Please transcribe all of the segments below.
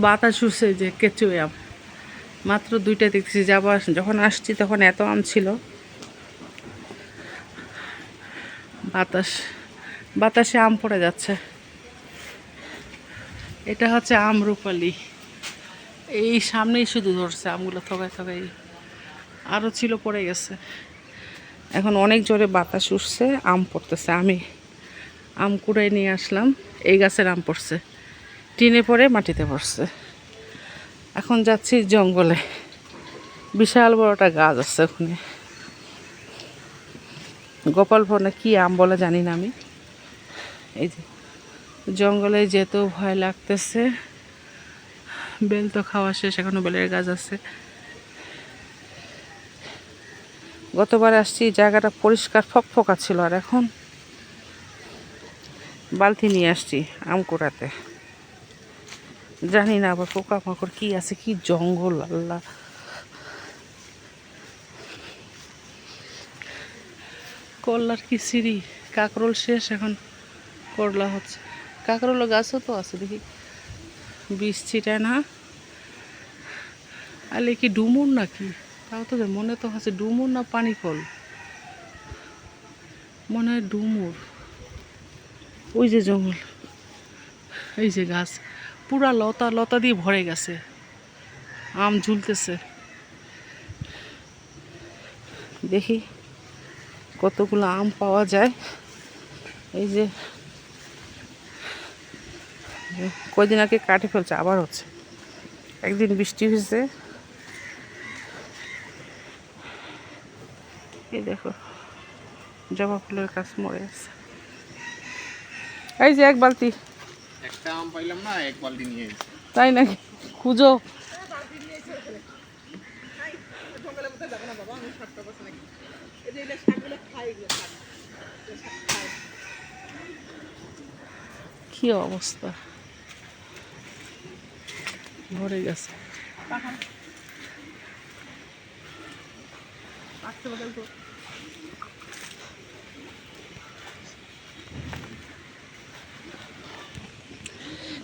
বাতাস উঠছে যে কেঁচুই আম মাত্র 2টা দেখছি। যখন আসছি তখন এত আম ছিল। বাতাসে আম পড়ে যাচ্ছে। এটা হচ্ছে আমরুপালি। এই সামনেই শুধু ধরছে আমগুলো থগায় থগাই, আরও ছিল পড়ে গেছে। এখন অনেক জোরে বাতাস উঠছে, আম পড়তেছে। আমি আম কুড়াই নিয়ে আসলাম। এই গাছের আম পড়ছে, টিনে পড়ে মাটিতে পড়ছে। এখন যাচ্ছি জঙ্গলে, বিশাল বড় একটা গাছ আছে ওখানে, গোপাল ভবনে কি আম বলে জানি না আমি। এই যে জঙ্গলে যেতেও ভয় লাগতেছে। বেল তো খাওয়া শেষ, এখনো বেলের গাছ আছে। গতবার আসছি জায়গাটা পরিষ্কার ফকফকা ছিল, আর এখন বালতি নিয়ে আসছি আম কুড়াতে। জানি না আবার পোকামাকড় কি আছে, কি জঙ্গল আল্লাহ। করলার কি সিঁড়ি, কাকরোল শেষ, এখন করলা হচ্ছে। কাকরোল গাছও তো আছে দেখি, বীজ ছিটায় না। আলে কি ডুমুর নাকি, তাও তো মনে তো হচ্ছে ডুমুর না পানি ফল, মনে হয় ডুমুর। ওই যে জঙ্গল, এই যে গাছ পুরা লতা লতা দিয়ে ভরে গেছে, আম ঝুলতেছে। দেখি কতগুলো আম পাওয়া যায়। এই যে কয়দিন আগে কাটে ফেলছে, আবার হচ্ছে। একদিন বৃষ্টি হয়েছে, এই দেখো জবা ফুলের গাছ মরে আছে। এই যে এক বালতি, একটা আম পাইলাম না, এক বালতি নিয়ে এসেছি। তাই নাকি? খুঁজো। কি অবস্থা, ভরে গেছে।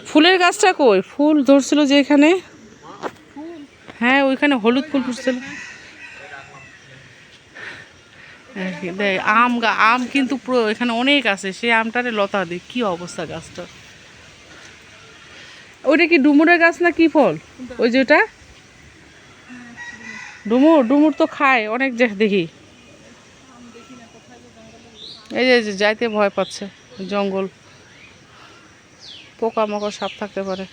ফুলের গাছটা কই? ফুল ধরছিল যে এখানে, হ্যাঁ ওইখানে হলুদ ফুল ফুটছিল। আম কিন্তু পুরো এখানে অনেক আছে, সেই আমটারে লতা দিই। কি অবস্থা গাছটা, ওইটা কি ডুমুরের গাছ না কি ফল? ওই যে ওটা ডুমুর। ডুমুর তো খায় অনেক, দেখি। এই যে যাইতে ভয় পাচ্ছে, জঙ্গল, পোকামাকড় সাপ থাকতে পারে।